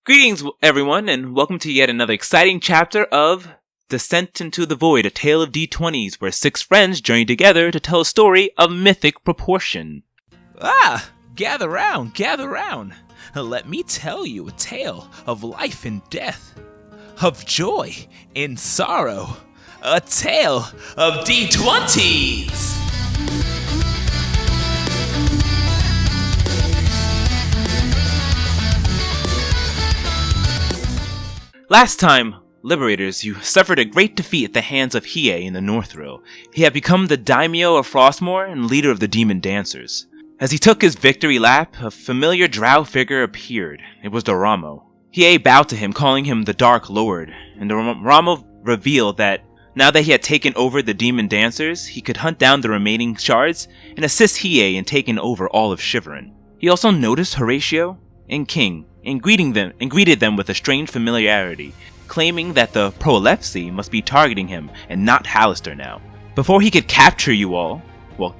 Greetings, everyone, and welcome to yet another exciting chapter of Descent into the Void, a tale of D20s, where six friends journey together to tell a story of mythic proportion. Gather round. Let me tell you a tale of life and death, of joy and sorrow, a tale of D20s! Last time, Liberators, you suffered a great defeat at the hands of Hiei in the Northrill. He had become the daimyo of Frostmoor and leader of the Demon Dancers. As he took his victory lap, a familiar drow figure appeared. It was Doramo. Hiei bowed to him, calling him the Dark Lord, and Doramo revealed that now that he had taken over the Demon Dancers, he could hunt down the remaining shards and assist Hiei in taking over all of Shiverin. He also noticed Horatio and King and greeted them with a strange familiarity, claiming that the Prolepsy must be targeting him and not Hallister now. Before he could capture you all,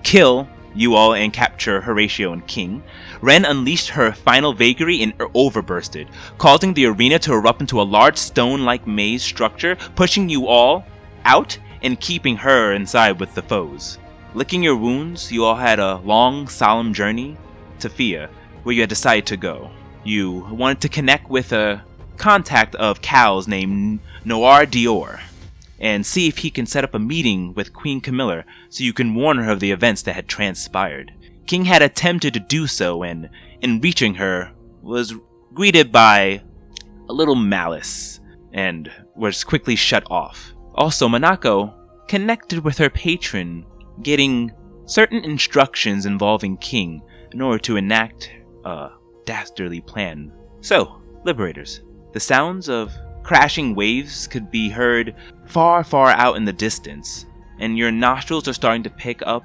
kill you all and capture Horatio and King, Ren unleashed her final vagary and overbursted, causing the arena to erupt into a large stone-like maze structure, pushing you all out and keeping her inside with the foes. Licking your wounds, you all had a long, solemn journey to Fia, where you had decided to go. You wanted to connect with a contact of Cal's named Noire Diore and see if he can set up a meeting with Queen Camilla so you can warn her of the events that had transpired. King had attempted to do so and, in reaching her, was greeted by a little malice and was quickly shut off. Also, Monako connected with her patron, getting certain instructions involving King in order to enact a dastardly plan. So, Liberators, the sounds of crashing waves could be heard far, far out in the distance, and your nostrils are starting to pick up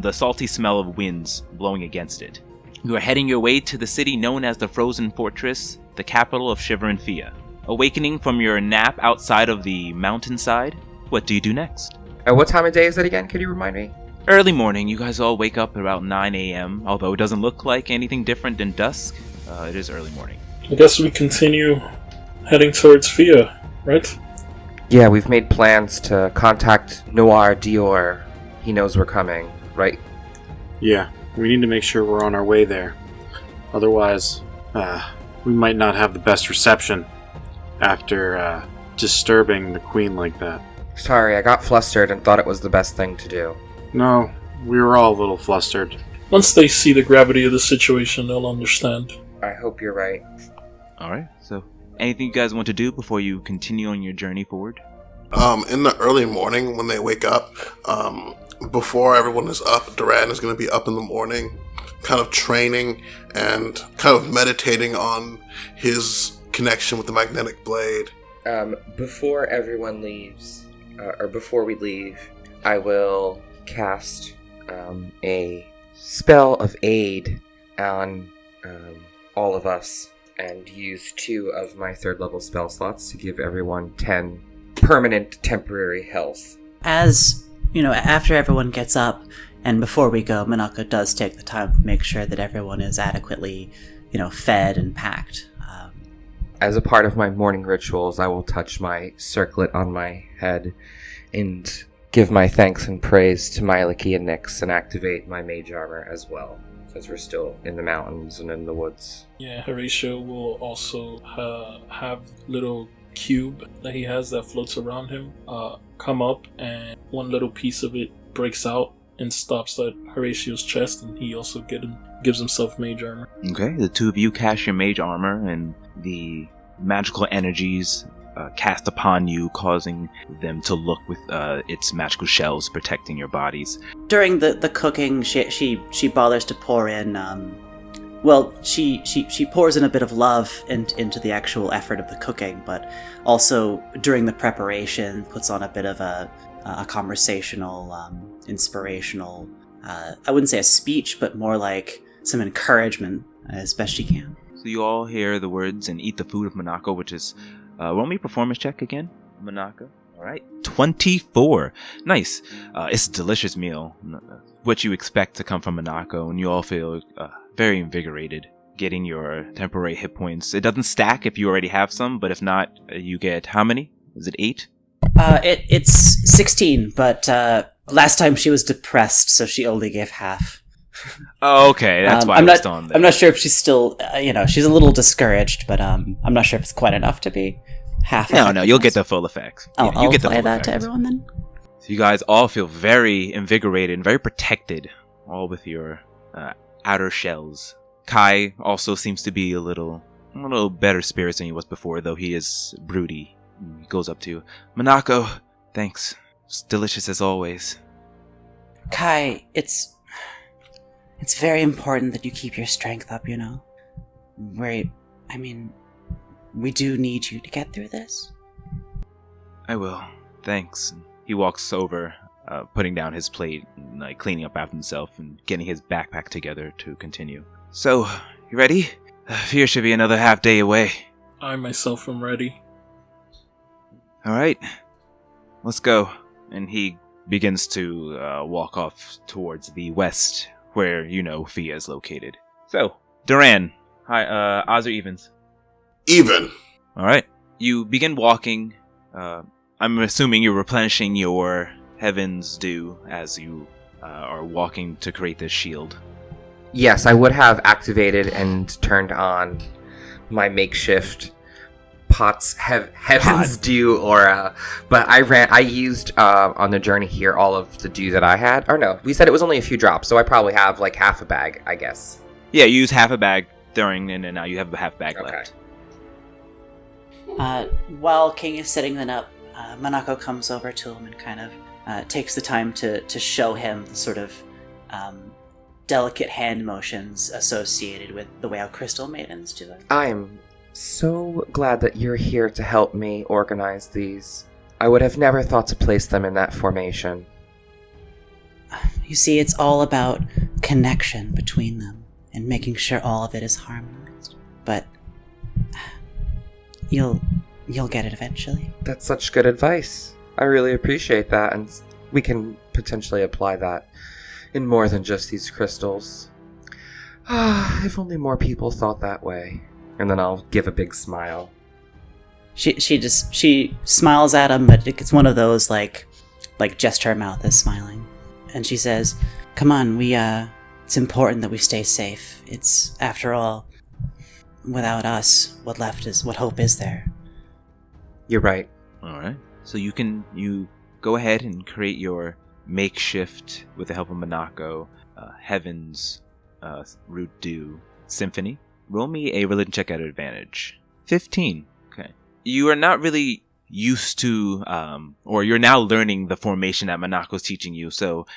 the salty smell of winds blowing against it. You are heading your way to the city known as the Frozen Fortress, the capital of Shiverin Fia. Awakening from your nap outside of the mountainside, what do you do next? What time of day is it again? Could you remind me? Early morning. You guys all wake up about 9 a.m., although it doesn't look like anything different than dusk. It is early morning. I guess we continue heading towards Fia, right? Yeah, we've made plans to contact Noire Diore. He knows we're coming, right? Yeah, we need to make sure we're on our way there. Otherwise, we might not have the best reception after disturbing the queen like that. Sorry, I got flustered and thought it was the best thing to do. No, we were all a little flustered. Once they see the gravity of the situation, they'll understand. I hope you're right. Alright, so anything you guys want to do before you continue on your journey forward? In the early morning when they wake up, before everyone is up, Duran is going to be up in the morning, kind of training and kind of meditating on his connection with the magnetic blade. Before everyone leaves, or before we leave, I will cast a spell of aid on all of us and use 2 of my 3rd level spell slots to give everyone 10 permanent temporary health. As, after everyone gets up and before we go, Minako does take the time to make sure that everyone is adequately, fed and packed. As a part of my morning rituals, I will touch my circlet on my head and give my thanks and praise to Myliki and Nyx and activate my mage armor as well, since we're still in the mountains and in the woods. Yeah, Horatio will also have little cube that he has that floats around him come up, and one little piece of it breaks out and stops at Horatio's chest, and he also gives himself mage armor. Okay, the two of you cast your mage armor, and the magical energies cast upon you, causing them to look with its magical shells protecting your bodies. During the cooking, she bothers to pour in. She pours in a bit of love into the actual effort of the cooking, but also during the preparation puts on a bit of a conversational, inspirational. I wouldn't say a speech, but more like some encouragement as best she can. So you all hear the words and eat the food of Monako, which is roll me performance check again, Monako. All right, 24. Nice. It's a delicious meal, what you expect to come from Monako, and you all feel very invigorated. getting your temporary hit points. It doesn't stack if you already have some, but if not, you get how many? Is it 8? It's 16, but last time she was depressed, so she only gave half. Oh, okay, that's why I'm I was not, on there. I'm not sure if she's still, she's a little discouraged, but I'm not sure if it's quite enough to be half. No, you'll get the full effect. I'll get the apply full that effect. to everyone then. So you guys all feel very invigorated and very protected, all with your outer shells. Kai also seems to be a little better spirits than he was before, though he is broody. He goes up to you. Manako, thanks. It's delicious as always. Kai, it's very important that you keep your strength up, we do need you to get through this. I will. Thanks. He walks over, putting down his plate, and, cleaning up after himself and getting his backpack together to continue. So, you ready? Fear should be another half day away. I myself am ready. Alright. Let's go. And he begins to walk off towards the west, where Fia is located. So, Duran. Hi, odds or evens? Even. Alright. You begin walking. I'm assuming you're replenishing your Heaven's Dew as you are walking to create this shield. Yes, I would have activated and turned on my makeshift pots Heaven's Dew aura, but I used on the journey here all of the dew that I had. Or no, we said it was only a few drops, so I probably have like half a bag, I guess. Yeah, you use half a bag during, and now you have a half bag left. While King is setting that up, Manako comes over to him and kind of takes the time to show him the sort of delicate hand motions associated with the way how crystal maidens do it. I'm so glad that you're here to help me organize these. I would have never thought to place them in that formation. You see, it's all about connection between them and making sure all of it is harmonized. But you'll get it eventually. That's such good advice. I really appreciate that, and we can potentially apply that in more than just these crystals. If only more people thought that way. And then I'll give a big smile. She smiles at him, but it's one of those like just her mouth is smiling. And she says, "Come on, it's important that we stay safe. It's, after all, without us, what hope is there?" You're right. Alright. So you go ahead and create your makeshift, with the help of Manako, Heaven's Root Dew Symphony. Roll me a religion check at advantage. 15. Okay. You are not really used to, or you're now learning the formation that Manako's teaching you,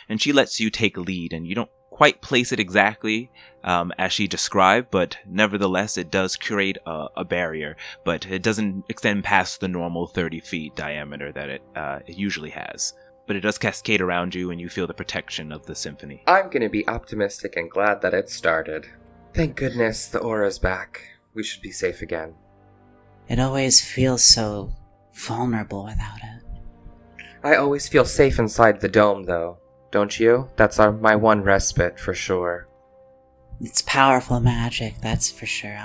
and she lets you take lead, and you don't quite place it exactly as she described, but nevertheless it does create a barrier, but it doesn't extend past the normal 30 feet diameter that it usually has. But it does cascade around you, and you feel the protection of the symphony. I'm gonna be optimistic and glad that it started. Thank goodness the aura's back. We should be safe again. It always feels so vulnerable without it. I always feel safe inside the dome, though. Don't you? That's my one respite, for sure. It's powerful magic, that's for sure.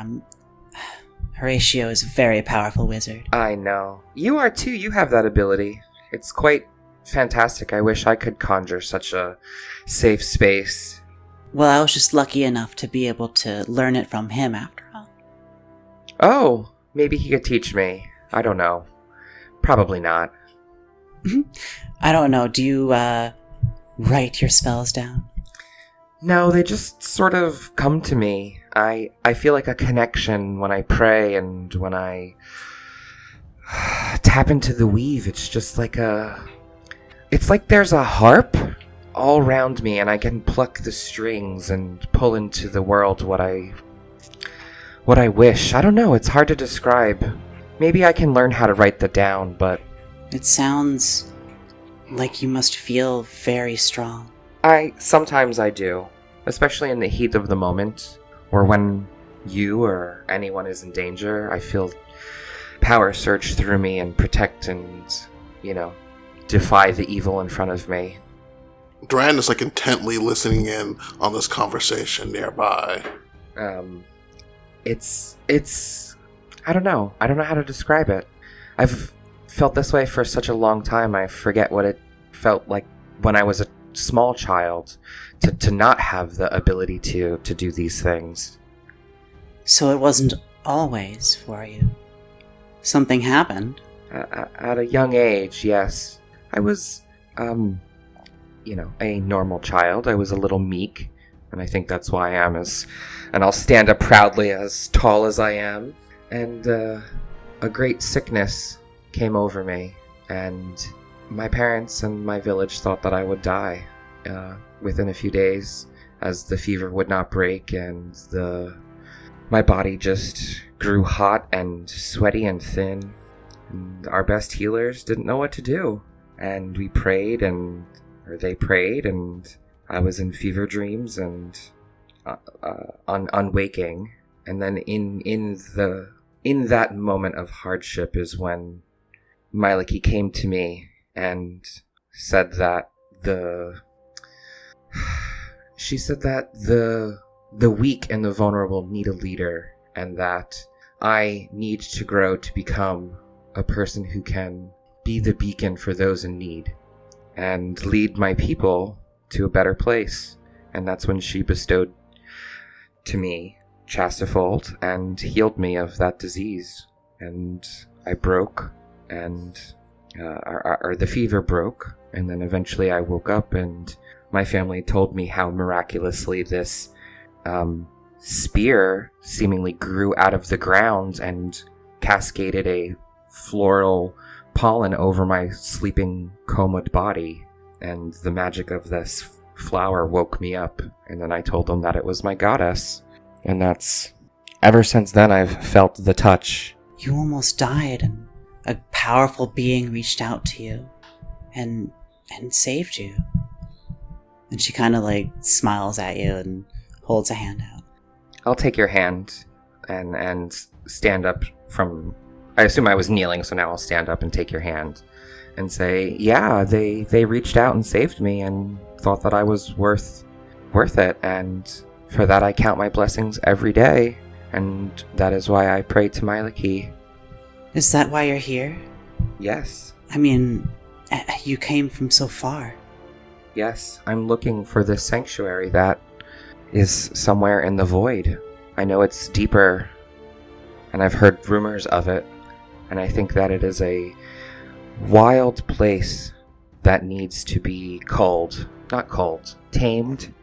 Horatio is a very powerful wizard. I know. You are too. You have that ability. It's quite fantastic. I wish I could conjure such a safe space. Well, I was just lucky enough to be able to learn it from him after all. Oh, maybe he could teach me. I don't know. Probably not. I don't know. Do you, write your spells down? No, they just sort of come to me. I feel like a connection when I pray and when I tap into the weave. It's just like it's like there's a harp all around me, and I can pluck the strings and pull into the world what I wish. I don't know, it's hard to describe. Maybe I can learn how to write that down, but... It sounds like you must feel very strong. Sometimes I do. Especially in the heat of the moment, or when you or anyone is in danger, I feel power surge through me and protect and, defy the evil in front of me. Duran is intently listening in on this conversation nearby. it's I don't know. I don't know how to describe it. I've felt this way for such a long time. I forget what it felt like when I was a small child to not have the ability to do these things. So it wasn't always for you. Something happened. At a young age, yes. I was, a normal child. I was a little meek, and I think that's why I am and I'll stand up proudly as tall as I am. And a great sickness came over me, and my parents and my village thought that I would die within a few days, as the fever would not break, and my body just grew hot and sweaty and thin. And our best healers didn't know what to do, and we prayed, they prayed, and I was in fever dreams and unwaking. And then in that moment of hardship is when Myliki came to me and said that the weak and the vulnerable need a leader, and that I need to grow to become a person who can be the beacon for those in need and lead my people to a better place. And that's when she bestowed to me Chastifold and healed me of that disease. And I broke, and the fever broke, and then eventually I woke up, and my family told me how miraculously this spear seemingly grew out of the ground and cascaded a floral pollen over my sleeping comaed body, and the magic of this flower woke me up. And then I told them that it was my goddess, and that's ever since then I've felt the touch. You almost died, and a powerful being reached out to you and saved you. And she kind of smiles at you and holds a hand out. I'll take your hand and stand up from... I assume I was kneeling, so now I'll stand up and take your hand and say, yeah, they reached out and saved me and thought that I was worth it, and for that I count my blessings every day, and that is why I pray to Myliki. Is that why you're here? Yes. I mean, you came from so far. Yes, I'm looking for this sanctuary that is somewhere in the void. I know it's deeper, and I've heard rumors of it, and I think that it is a wild place that needs to be tamed.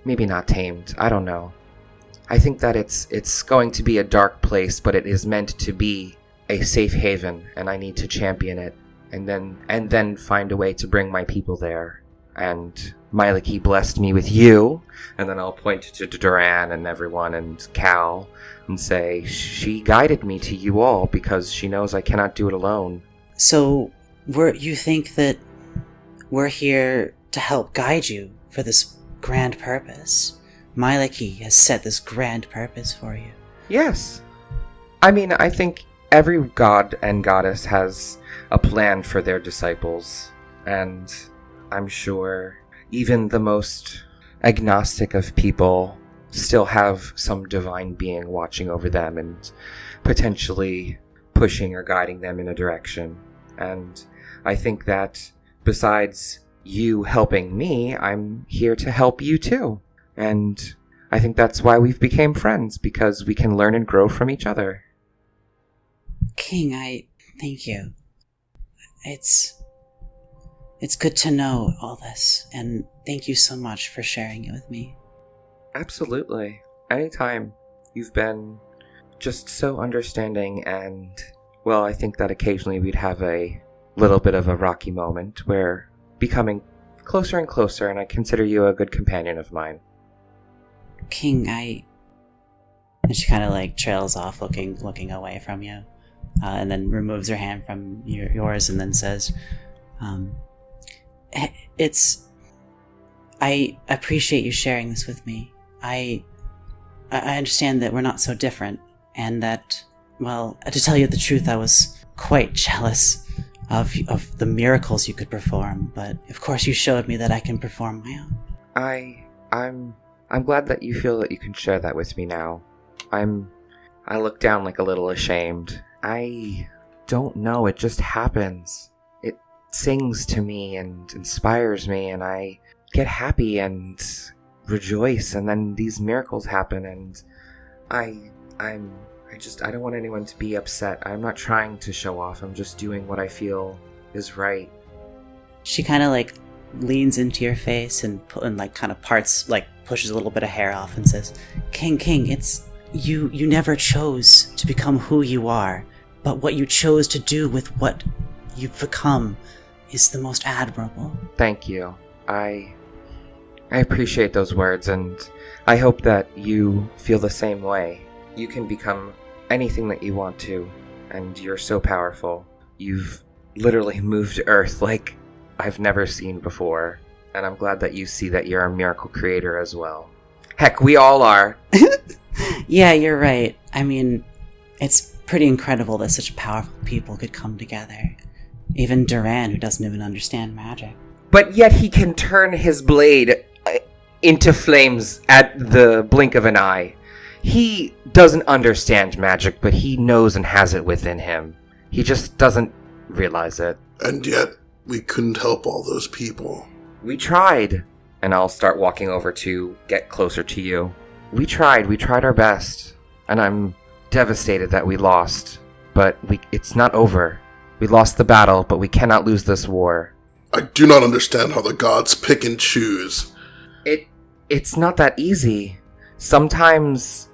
Maybe not tamed, I don't know. I think that it's going to be a dark place, but it is meant to be a safe haven, and I need to champion it, and then find a way to bring my people there. And Myliki blessed me with you, and then I'll point to Duran and everyone and Cal and say, she guided me to you all because she knows I cannot do it alone. So, you think that we're here to help guide you for this grand purpose? Myliki has set this grand purpose for you. Yes. I mean, I think every god and goddess has a plan for their disciples, and I'm sure even the most agnostic of people still have some divine being watching over them and potentially pushing or guiding them in a direction. And I think that besides you helping me, I'm here to help you too. And I think that's why we've become friends, because we can learn and grow from each other. King, I thank you. It's good to know all this, and thank you so much for sharing it with me. Absolutely. Anytime. You've been just so understanding, and, well, I think that occasionally we'd have a little bit of a rocky moment. We're becoming closer and closer, and I consider you a good companion of mine. King, And she kind of trails off, looking away from you, and then removes her hand from yours, and then says, I appreciate you sharing this with me. I understand that we're not so different, and that, well, to tell you the truth, I was quite jealous of the miracles you could perform, but of course you showed me that I can perform my own. I'm glad that you feel that you can share that with me now. I'm I look down like a little ashamed. I don't know, it just happens. It sings to me and inspires me, and I get happy and rejoice, and then these miracles happen, and I don't want anyone to be upset. I'm not trying to show off. I'm just doing what I feel is right. She kind of like leans into your face and like kind of parts, like pushes a little bit of hair off and says, King, it's you never chose to become who you are, but what you chose to do with what you've become is the most admirable. Thank you. I appreciate those words, and I hope that you feel the same way. You can become anything that you want to, and you're so powerful. You've literally moved Earth like I've never seen before, and I'm glad that you see that you're a miracle creator as well. Heck, we all are. Yeah, you're right. I mean, it's pretty incredible that such powerful people could come together. Even Duran, who doesn't even understand magic. But yet he can turn his blade into flames at the blink of an eye. He doesn't understand magic, but he knows and has it within him. He just doesn't realize it. And yet, we couldn't help all those people. We tried. And I'll start walking over to get closer to you. We tried our best. And I'm devastated that we lost. But it's not over. We lost the battle, but we cannot lose this war. I do not understand how the gods pick and choose. It's not that easy. Sometimes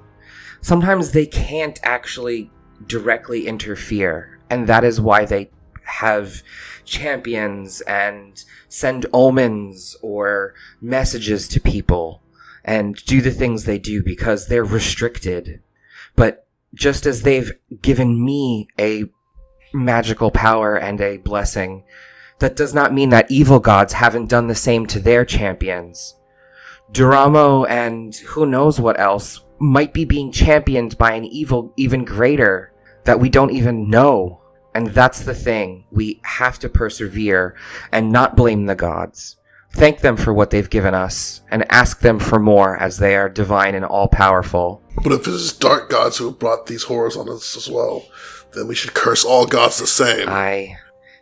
they can't actually directly interfere, and that is why they have champions and send omens or messages to people and do the things they do because they're restricted. But just as they've given me a magical power and a blessing, that does not mean that evil gods haven't done the same to their champions. Duramo and who knows what else might be being championed by an evil even greater that we don't even know. And that's the thing. We have to persevere and not blame the gods. Thank them for what they've given us and ask them for more, as they are divine and all-powerful. But if it is dark gods who have brought these horrors on us as well, then we should curse all gods the same. I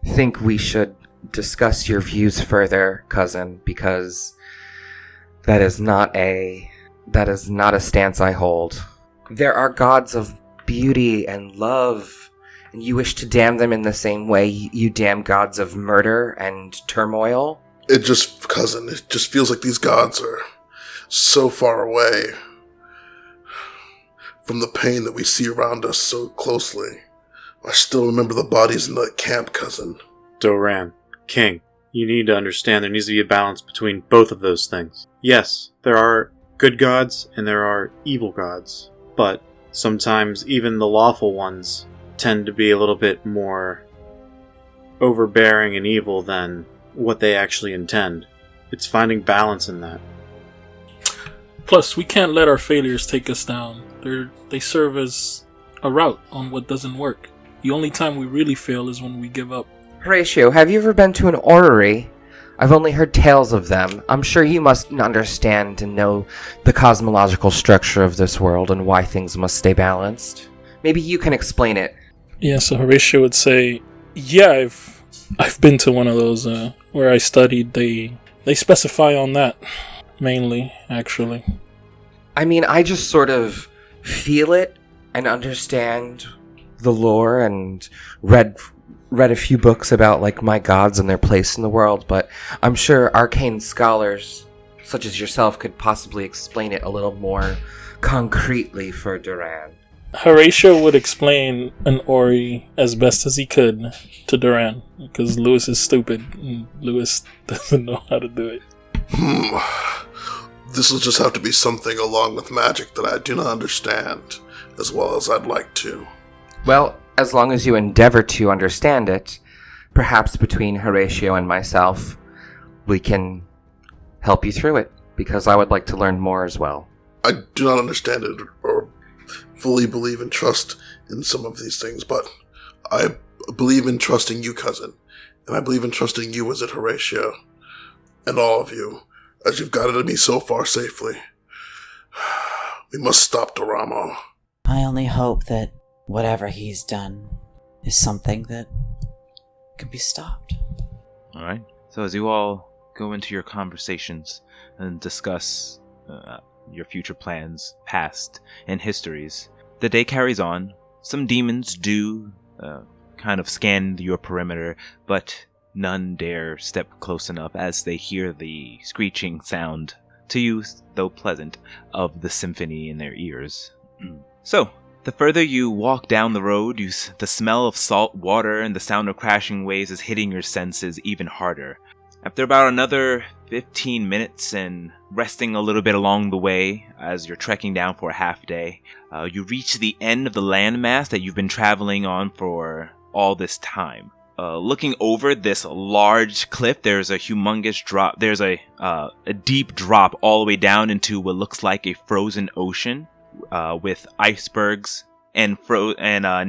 think we should discuss your views further, cousin, because that is not a stance I hold. There are gods of beauty and love, and you wish to damn them in the same way you damn gods of murder and turmoil? It just feels like these gods are so far away from the pain that we see around us so closely. I still remember the bodies in the camp, cousin. Doran, King, you need to understand there needs to be a balance between both of those things. Yes, there are good gods and there are evil gods, but sometimes even the lawful ones tend to be a little bit more overbearing and evil than what they actually intend. It's finding balance in that. Plus, we can't let our failures take us down. They serve as a route on what doesn't work. The only time we really fail is when we give up. Horatio, have you ever been to an orrery? I've only heard tales of them. I'm sure you must understand and know the cosmological structure of this world and why things must stay balanced. Maybe you can explain it. Yeah, so Horatio would say, yeah, I've been to one of those where I studied. They specify on that, mainly, actually. I mean, I just sort of feel it and understand the lore and read a few books about, like, my gods and their place in the world, but I'm sure arcane scholars such as yourself could possibly explain it a little more concretely for Duran. Horatio would explain an Ori as best as he could to Duran, because Lewis is stupid, and Lewis doesn't know how to do it. This will just have to be something along with magic that I do not understand as well as I'd like to. Well, as long as you endeavor to understand it, perhaps between Horatio and myself, we can help you through it, because I would like to learn more as well. I do not understand it or fully believe and trust in some of these things, but I believe in trusting you, cousin, and I believe in trusting you, Wizard Horatio, and all of you, as you've guided me so far safely. We must stop Doramo. By all only hope that whatever he's done is something that can be stopped. Alright. So as you all go into your conversations and discuss your future plans, past, and histories, the day carries on. Some demons do kind of scan your perimeter, but none dare step close enough as they hear the screeching sound, to you, though pleasant, of the symphony in their ears. So, the further you walk down the road, the smell of salt water and the sound of crashing waves is hitting your senses even harder. After about another 15 minutes and resting a little bit along the way as you're trekking down for a half day, you reach the end of the landmass that you've been traveling on for all this time. Looking over this large cliff, there's a humongous drop. There's a deep drop all the way down into what looks like a frozen ocean with icebergs and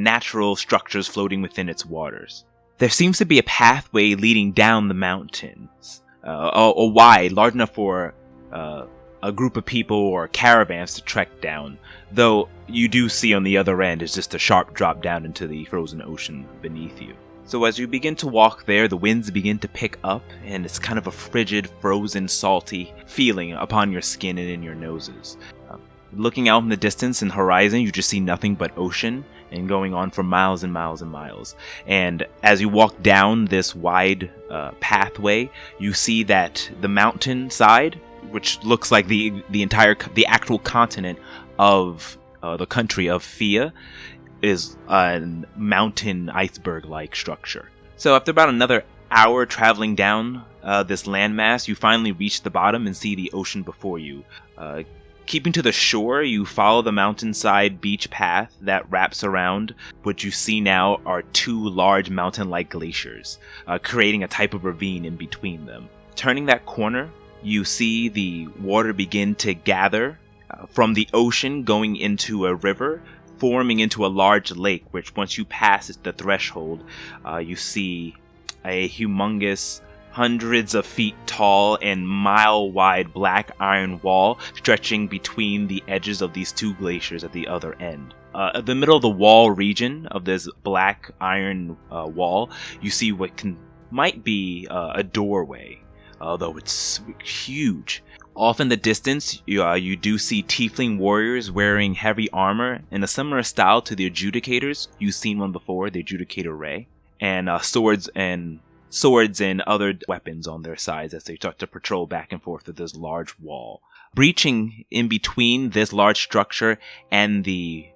natural structures floating within its waters. There seems to be a pathway leading down the mountains, large enough for a group of people or caravans to trek down, though you do see on the other end is just a sharp drop down into the frozen ocean beneath you. So as you begin to walk there, the winds begin to pick up, and it's kind of a frigid, frozen, salty feeling upon your skin and in your noses. Looking out in the distance and horizon, you just see nothing but ocean, and going on for miles and miles and miles. And as you walk down this wide pathway, you see that the mountain side, which looks like the actual continent of the country of Fia, is a mountain iceberg-like structure. So after about another hour traveling down this landmass, you finally reach the bottom and see the ocean before you. Keeping to the shore, you follow the mountainside beach path that wraps around. What you see now are two large mountain-like glaciers, creating a type of ravine in between them. Turning that corner, you see the water begin to gather from the ocean going into a river, forming into a large lake, which once you pass the threshold, you see a humongous, hundreds of feet tall and mile-wide black iron wall stretching between the edges of these two glaciers at the other end. At the middle of the wall region of this black iron wall, you see what might be a doorway, although it's huge. Off in the distance, you do see tiefling warriors wearing heavy armor in a similar style to the Adjudicators. You've seen one before, the Adjudicator Ray, and swords and other weapons on their sides as they start to patrol back and forth with this large wall. Breaching in between this large structure and the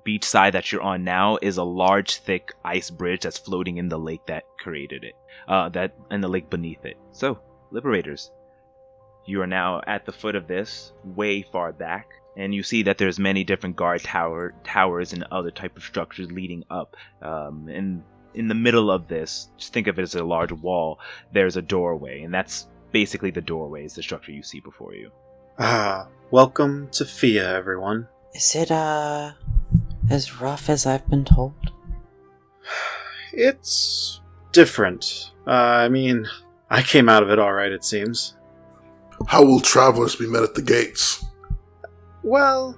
beach side that you're on now is a large, thick ice bridge that's floating in the lake that created it, and the lake beneath it. So, Liberators, you are now at the foot of this, way far back, and you see that there's many different guard towers and other type of structures leading up, and in the middle of this, just think of it as a large wall, there's a doorway, and that's basically the doorway is the structure you see before you. Welcome to Fia, everyone. Is it, as rough as I've been told? It's different. I came out of it alright, it seems. How will travelers be met at the gates? Well,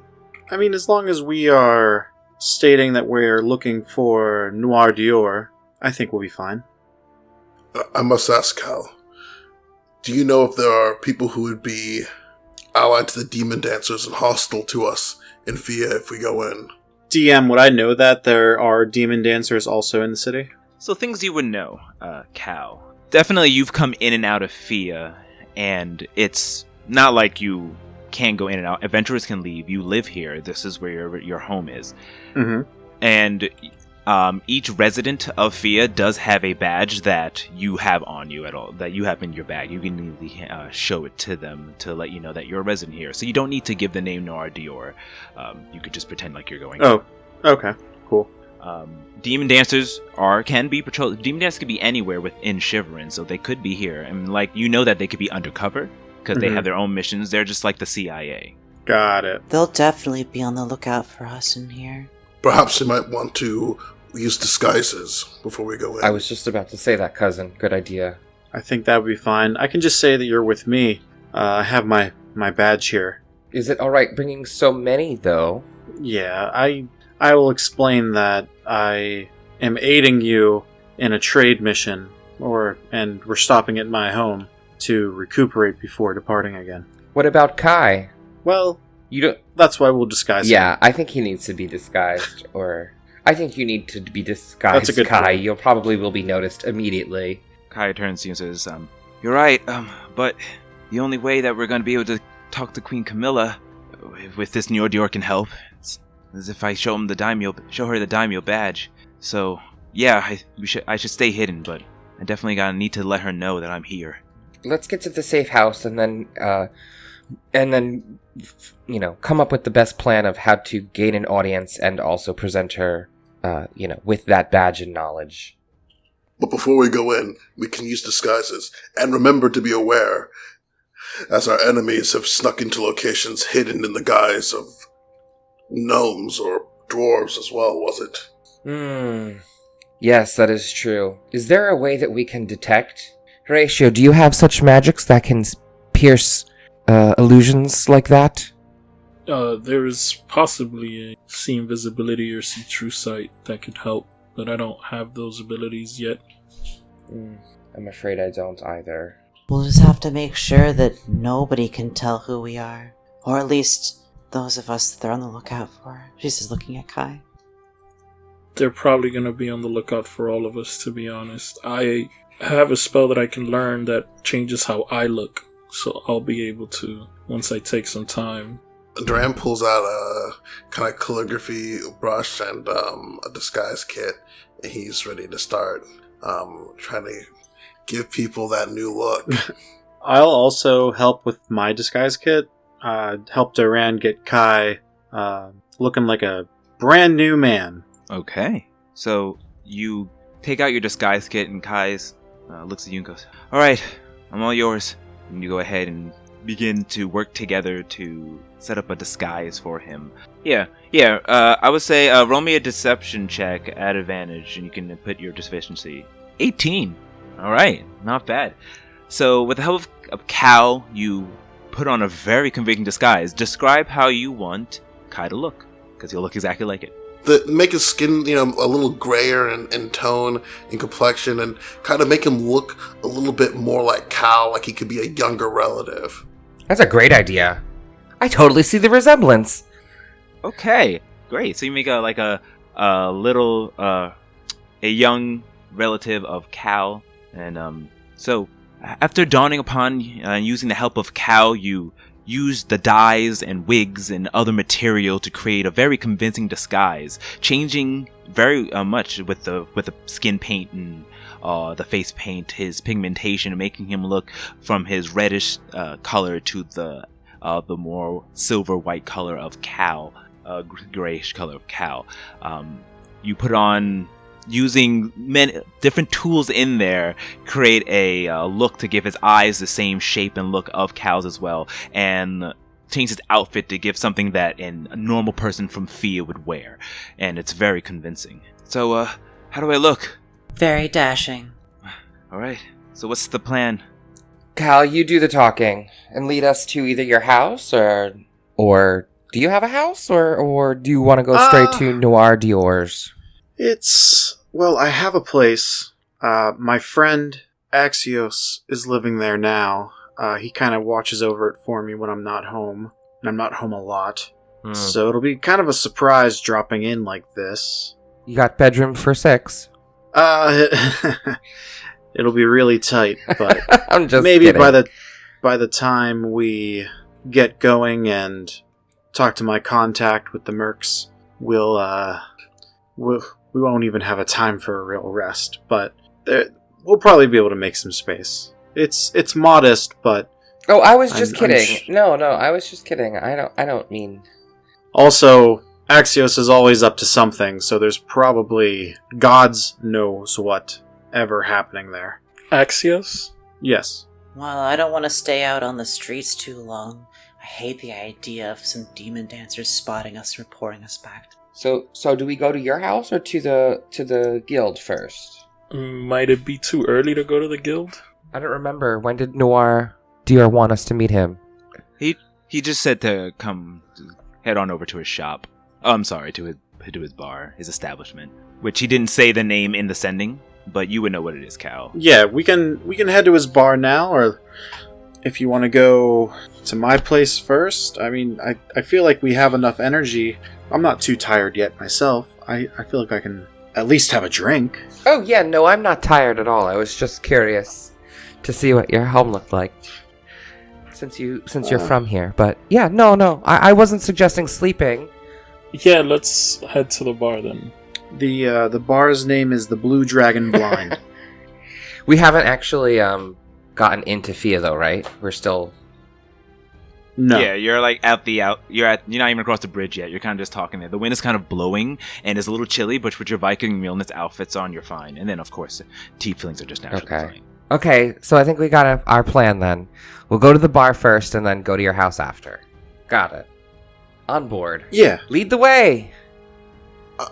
as long as we are stating that we're looking for Noire Diore, I think we'll be fine. I must ask, Cal, do you know if there are people who would be allied to the demon dancers and hostile to us in Fia if we go in? DM, would I know that there are demon dancers also in the city? So things you would know, Cal. Definitely you've come in and out of Fia, and it's not like you can go in and out. Adventurers can leave. You live here. This is where your home is. Mm-hmm. And each resident of Fia does have a badge that you have on you that you have in your bag. You can immediately show it to them to let you know that you're a resident here. So you don't need to give the name Noire Diore. You could just pretend like you're going. Oh, okay, cool. Demon dancers can be patrolled. Demon dancers could be anywhere within Shiverin, so they could be here. And that they could be undercover because they have their own missions. They're just like the CIA. Got it. They'll definitely be on the lookout for us in here. Perhaps they might want to use disguises before we go in. I was just about to say that, cousin. Good idea. I think that would be fine. I can just say that you're with me. I have my badge here. Is it alright bringing so many, though? Yeah, I will explain that I am aiding you in a trade mission, and we're stopping at my home to recuperate before departing again. What about Kai? Well, You don't. that's why we'll disguise him. Yeah, I think he needs to be disguised, or I think you need to be disguised. That's a good Kai. point. You'll probably will be noticed immediately. Kai turns to you and says, "You're right, but the only way that we're going to be able to talk to Queen Camilla, with this Noire Diore can help, is if I show her the daimyo badge. So, yeah, I should stay hidden, but I definitely need to let her know that I'm here." Let's get to the safe house, and then come up with the best plan of how to gain an audience and also present her, with that badge and knowledge. But before we go in, we can use disguises, and remember to be aware, as our enemies have snuck into locations hidden in the guise of gnomes or dwarves as well, was it? Yes, that is true. Is there a way that we can detect? Horatio, do you have such magics that can pierce illusions like that? There is possibly a see invisibility or see true sight that could help, but I don't have those abilities yet. I'm afraid I don't either. We'll just have to make sure that nobody can tell who we are. Or at least those of us that they're on the lookout for. She's just looking at Kai. They're probably going to be on the lookout for all of us, to be honest. I have a spell that I can learn that changes how I look, so I'll be able to once I take some time. Duran pulls out a kind of calligraphy brush and a disguise kit, and he's ready to start trying to give people that new look. I'll also help with my disguise kit. Help Duran get Kai looking like a brand new man. Okay. So you take out your disguise kit, and Kai's looks at you and goes, "All right, I'm all yours." And you go ahead and begin to work together to set up a disguise for him. Yeah. I would say roll me a deception check at advantage, and you can put your deficiency. 18. All right, not bad. So with the help of Cal, you put on a very convincing disguise. Describe how you want Kai to look, because he'll look exactly like it. Make his skin, a little grayer in tone and complexion, and kind of make him look a little bit more like Cal, like he could be a younger relative. That's a great idea. I totally see the resemblance. Okay, great. So you make a young relative of Cal, and so after dawning upon using the help of Cal, you use the dyes and wigs and other material to create a very convincing disguise, changing very much with the skin paint and the face paint, his pigmentation, making him look from his reddish color to the more silver white color of Cal, grayish color of Cal. You put on, using many different tools in there, create a look to give his eyes the same shape and look of Cal's as well, and change his outfit to give something that a normal person from Fia would wear, and it's very convincing. So, how do I look? Very dashing. Alright, so what's the plan? Cal, you do the talking and lead us to either your house or do you have a house or do you want to go straight to Noire Diore's? I have a place. My friend Axios is living there now. He kind of watches over it for me when I'm not home, and I'm not home a lot. So it'll be kind of a surprise dropping in like this. You got bedroom for 6. It'll be really tight, but I'm just maybe kidding. by the time we get going and talk to my contact with the mercs, we won't even have a time for a real rest. But we'll probably be able to make some space. It's modest, but oh, I was just kidding. No, I was just kidding. I don't mean. Also, Axios is always up to something, so there's probably gods knows what ever happening there. Axios? Yes. Well, I don't want to stay out on the streets too long. I hate the idea of some demon dancers spotting us, reporting us back. So do we go to your house or to the guild first? Might it be too early to go to the guild? I don't remember. When did Noire Diore want us to meet him? He just said to head on over to his shop. Oh, I'm sorry, to his bar, his establishment, which he didn't say the name in the sending, but you would know what it is, Cal. Yeah, we can head to his bar now, or if you want to go to my place first. I mean, I feel like we have enough energy. I'm not too tired yet myself. I feel like I can at least have a drink. Oh, yeah, no, I'm not tired at all. I was just curious to see what your home looked like. Since you're from here. But, yeah, no, I wasn't suggesting sleeping. Yeah, let's head to the bar then. The bar's name is the Blue Dragon Blind. We haven't actually gotten into Fia though, right? We're still. No. Yeah, you're like you're not even across the bridge yet. You're kind of just talking there. The wind is kind of blowing and it's a little chilly, but with your Viking Mjolnir outfits on, you're fine. And then of course, feelings are just naturally fine. Okay, so I think we got our plan then. We'll go to the bar first and then go to your house after. Got it. On board. Yeah. Lead the way.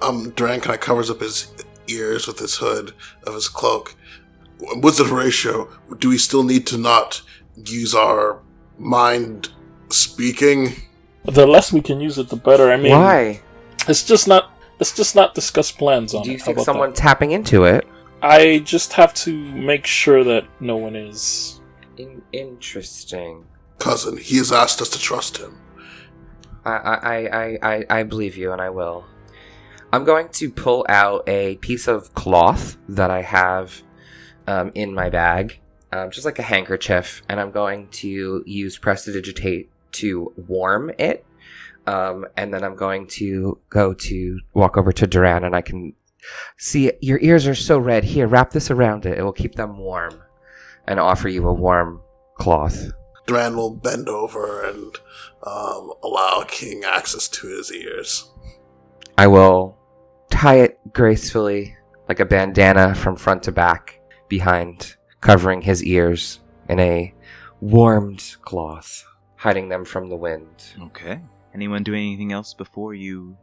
Duran kind of covers up his ears with his hood of his cloak. What's the ratio? Do we still need to not use our mind speaking? The less we can use it, the better. I mean, why? Let's just not discuss plans on it. Do you How think about someone that? tapping into it? I just have to make sure that no one is. Interesting. Cousin, he has asked us to trust him. I believe you, and I will. I'm going to pull out a piece of cloth that I have in my bag, just like a handkerchief, and I'm going to use Prestidigitate to warm it, and then I'm going to walk over to Duran, and I can see your ears are so red. Here, wrap this around it. It will keep them warm, and offer you a warm cloth. Duran will bend over and allow King access to his ears. I will tie it gracefully, like a bandana from front to back, behind, covering his ears in a warmed cloth, hiding them from the wind. Okay. Anyone doing anything else before you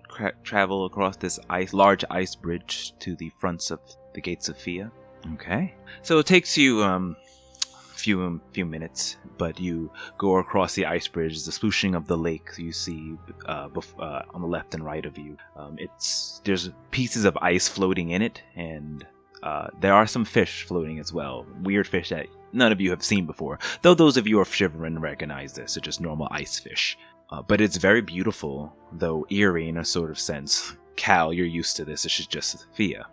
travel across this large ice bridge to the fronts of the gates of Fia? Okay. So it takes you few minutes, but you go across the ice bridge, the splooshing of the lake you see on the left and right of you. There's pieces of ice floating in it, and there are some fish floating as well. Weird fish that none of you have seen before, though those of you who are shivering recognize this. They're just normal ice fish. But it's very beautiful, though eerie in a sort of sense. Cal, you're used to this. This is just Fia.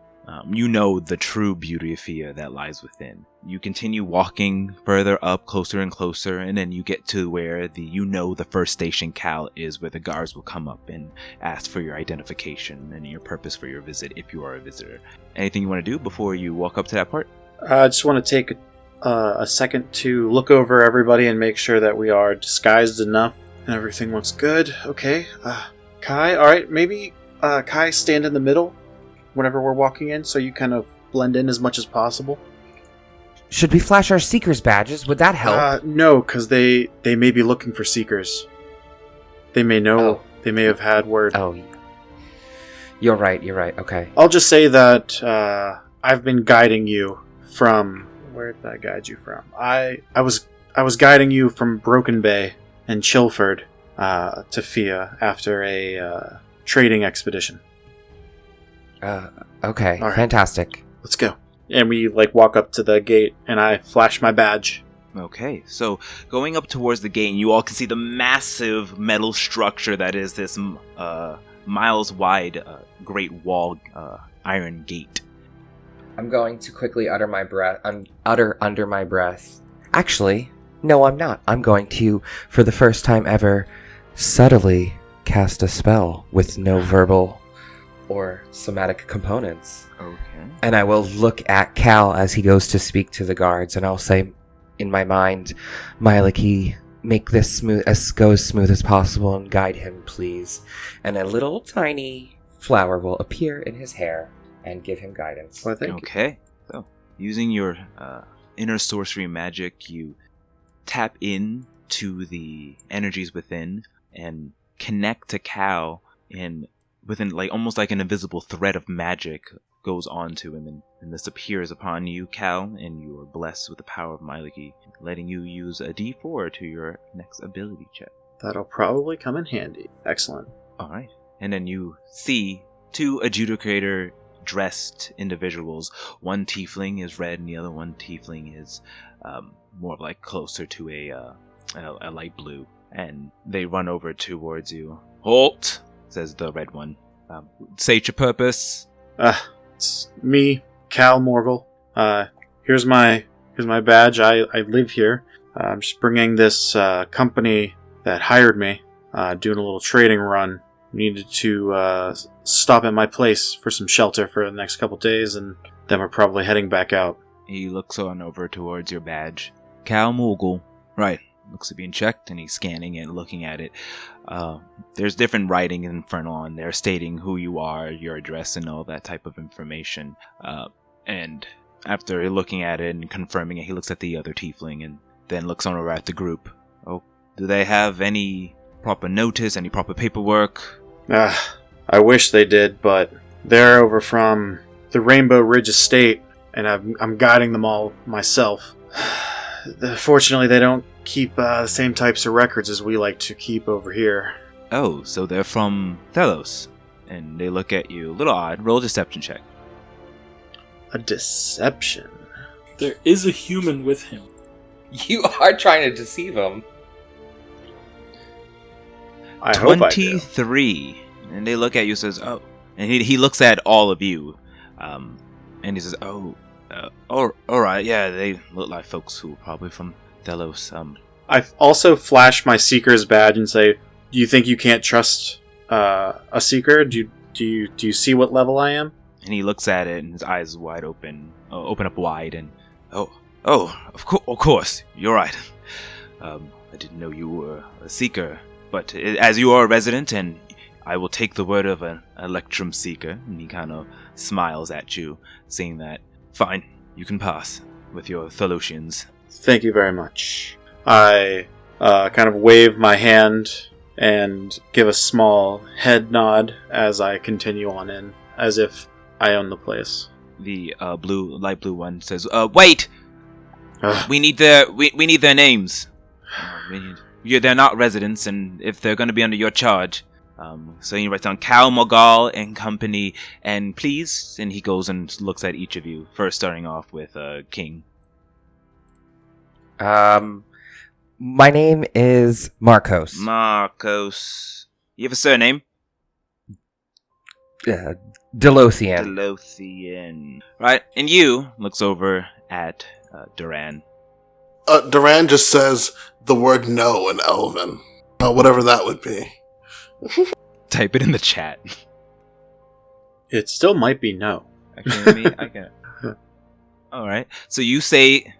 You know the true beauty of Fia that lies within. You continue walking further up, closer and closer, and then you get to where the first station, Cal, is, where the guards will come up and ask for your identification and your purpose for your visit, if you are a visitor. Anything you want to do before you walk up to that part? I just want to take a second to look over everybody and make sure that we are disguised enough and everything looks good. Okay. Kai, alright, maybe Kai, stand in the middle whenever we're walking in, so you kind of blend in as much as possible. Should we flash our Seekers badges? Would that help? No, because they may be looking for Seekers. They may know. Oh. They may have had word. Oh, you're right, okay. I'll just say that I've been guiding you from... Where did I guide you from? I was guiding you from Broken Bay and Chilford to Fia after a trading expedition. Okay, All right. Fantastic. Let's go. And we walk up to the gate, and I flash my badge. Okay, so going up towards the gate, and you all can see the massive metal structure that is this miles wide great wall iron gate. I'm going to quickly utter under my breath. Actually, no, I'm not. I'm going to, for the first time ever, subtly cast a spell with no verbal or somatic components. Okay. And I will look at Cal as he goes to speak to the guards, and I'll say in my mind, Myliki, make this go as smooth as possible and guide him, please. And a little tiny flower will appear in his hair and give him guidance. Well, thank you. Okay, so using your inner sorcery magic, you tap in to the energies within and connect to Cal, and within almost like an invisible thread of magic goes onto him, and this appears upon you, Cal, and you are blessed with the power of Myliki, letting you use a D4 to your next ability check. That'll probably come in handy. Excellent. All right. and then you see two adjudicator dressed individuals. One tiefling is red, and the other one tiefling is more of like closer to a light blue. And they run over towards you. "Halt!" says the red one. "State your purpose." It's me, Cal Morgul. Here's my badge. I live here. I'm just bringing this company that hired me, doing a little trading run. Needed to stop at my place for some shelter for the next couple days, and then we're probably heading back out. He looks on over towards your badge. "Cal Morgul." Right. Looks to be checked, and he's scanning it, looking at it. There's different writing in front on there stating who you are, your address, and all that type of information. And after looking at it and confirming it, he looks at the other tiefling and then looks on over at the group. "Oh, do they have any proper notice, any proper paperwork?" I wish they did, but they're over from the Rainbow Ridge Estate, and I'm guiding them all myself. Fortunately, they don't keep the same types of records as we like to keep over here. "Oh, so they're from Thelos." And they look at you. A little odd. Roll a deception check. A deception? There is a human with him. You are trying to deceive him. I hope I do. 23. And they look at you and says, "Oh." And he looks at all of you. And he says, "Oh, all right, yeah, they look like folks who are probably from Thelos." I also flash my Seeker's badge and say, "Do you think you can't trust a Seeker? Do you see what level I am?" And he looks at it, and his eyes wide open up wide, and of course, you're right. I didn't know you were a Seeker, but as you are a resident, and I will take the word of an Electrum Seeker. And he kind of smiles at you, saying that, "Fine, you can pass with your Thelosians." Thank you very much. I kind of wave my hand and give a small head nod as I continue on in, as if I own the place. The light blue one says, "Wait! We need their names. They're not residents, and if they're going to be under your charge." So he writes down Cal Morgul and company, and please, and he goes and looks at each of you, first starting off with King. My name is Marcos. Marcos. You have a surname? Delothian. Delothian. Right, and you looks over at Duran. Duran just says the word "no" in Elven. Whatever that would be. Type it in the chat. It still might be no. Actually, I can. Alright, so you say...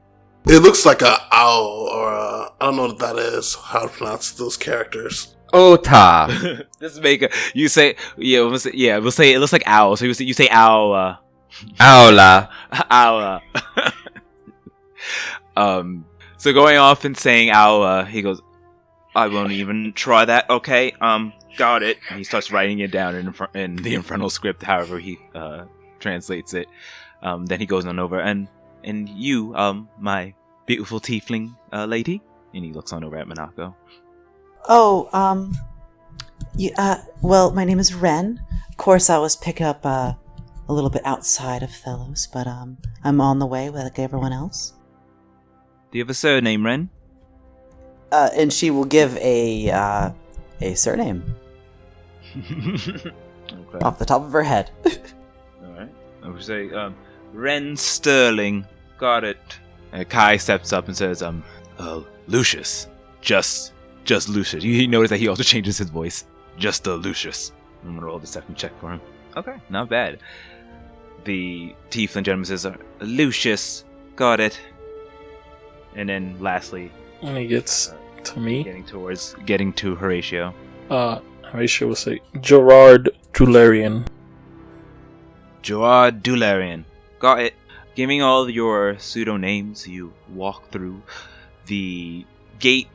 It looks like a owl, or I don't know what that is, how to pronounce those characters. Ota. This make you say we'll say it looks like owl. So you say owl. Aula. Owl. So going off and saying owl, he goes, "I won't even try that." Okay, got it. And he starts writing it down in the Infernal script, however he translates it. Then he goes on over and you, my beautiful tiefling lady, and he looks on over at Monaco. Oh, well, my name is Ren. Of course, I was picking up a little bit outside of Thelos, but I'm on the way like everyone else. Do you have a surname, Ren? And she will give a surname Okay. off the top of her head. Alright. I would say, Ren Sterling. Got it. Kai steps up and says, Lucius. Just Lucius. You notice that he also changes his voice. Just Lucius. I'm gonna roll the second check for him. Okay, not bad. The tiefling gentleman says, Lucius. Got it. And then lastly, When he gets to me, getting to Horatio. Horatio will say, Gerard Dularian. Gerard Dularian. Got it. Giving all your pseudonames, you walk through the gate.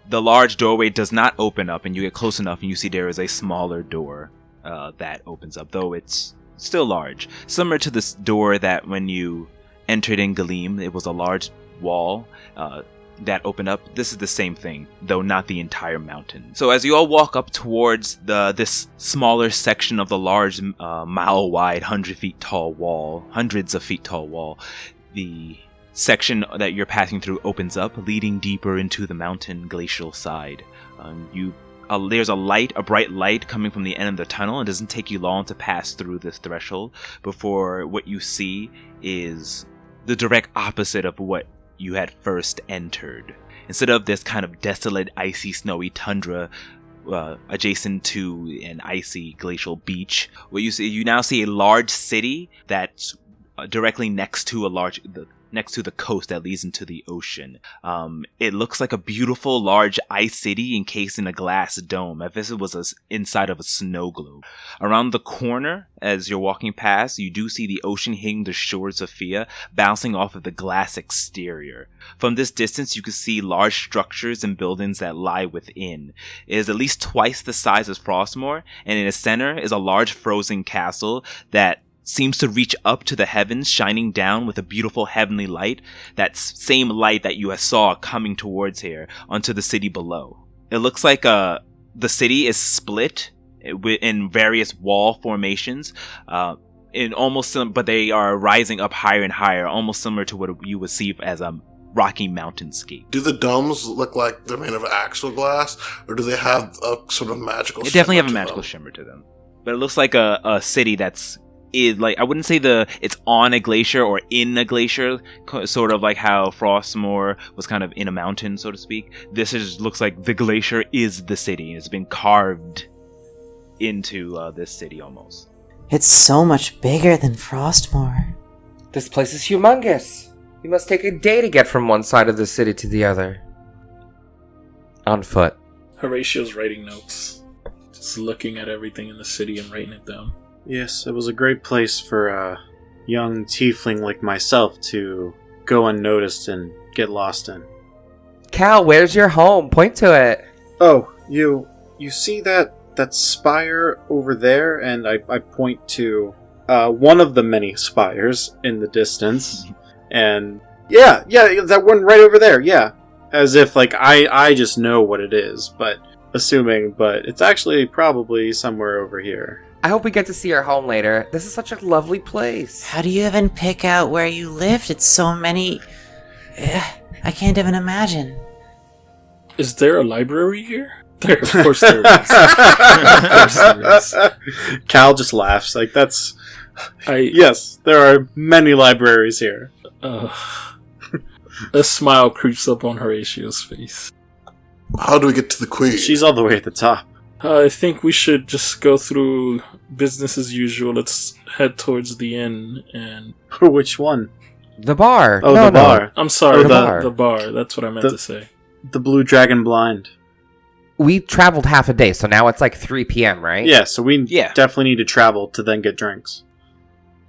The large doorway does not open up, and you get close enough, and you see there is a smaller door that opens up, though it's still large. Similar to this door that when you entered in Galim, it was a large wall. that open up, this is the same thing, though not the entire mountain. So as you all walk up towards this smaller section of the large mile-wide, hundreds of feet tall wall, the section that you're passing through opens up, leading deeper into the mountain glacial side. There's a bright light coming from the end of the tunnel. It doesn't take you long to pass through this threshold before what you see is the direct opposite of what you had first entered. Instead of this kind of desolate, icy, snowy tundra adjacent to an icy glacial beach, what you now see a large city that's directly next to the coast that leads into the ocean. It looks like a beautiful large ice city encased in a glass dome, as if it was inside of a snow globe. Around the corner, as you're walking past, you do see the ocean hitting the shores of Fia, bouncing off of the glass exterior. From this distance, you can see large structures and buildings that lie within. It is at least twice the size as Frostmoor, and in the center is a large frozen castle that seems to reach up to the heavens, shining down with a beautiful heavenly light, that same light that you saw coming towards here onto the city below. It looks like the city is split in various wall formations, but they are rising up higher and higher, almost similar to what you would see as a rocky mountainscape. Do the domes look like they're made of actual glass, or do they have a sort of magical shimmer? They definitely have a magical shimmer to them. But it looks like a city I wouldn't say it's on a glacier or in a glacier, sort of like how Frostmoor was kind of in a mountain, so to speak. This looks like the glacier is the city, and it's been carved into this city almost. It's so much bigger than Frostmoor. This place is humongous. We must take a day to get from one side of the city to the other. On foot. Horatio's writing notes. Just looking at everything in the city and writing it down. Yes, it was a great place for a young tiefling like myself to go unnoticed and get lost in. Cal, where's your home? Point to it. Oh, you see that spire over there? And I point to one of the many spires in the distance. And yeah, that one right over there, yeah. As if I just know what it is, but it's actually probably somewhere over here. I hope we get to see our home later. This is such a lovely place. How do you even pick out where you lived? It's so many... I can't even imagine. Is there a library here? Of course there is. Of course there is. Cal just laughs. Yes, there are many libraries here. A smile creeps up on Horatio's face. How do we get to the queen? She's all the way at the top. I think we should just go through business as usual. Let's head towards the inn and... Which one? The bar. Oh, the bar. I'm sorry, the bar. That's what I meant to say. The Blue Dragon Blind. We traveled half a day, so now it's 3 p.m., right? Yeah, so we definitely need to travel to then get drinks.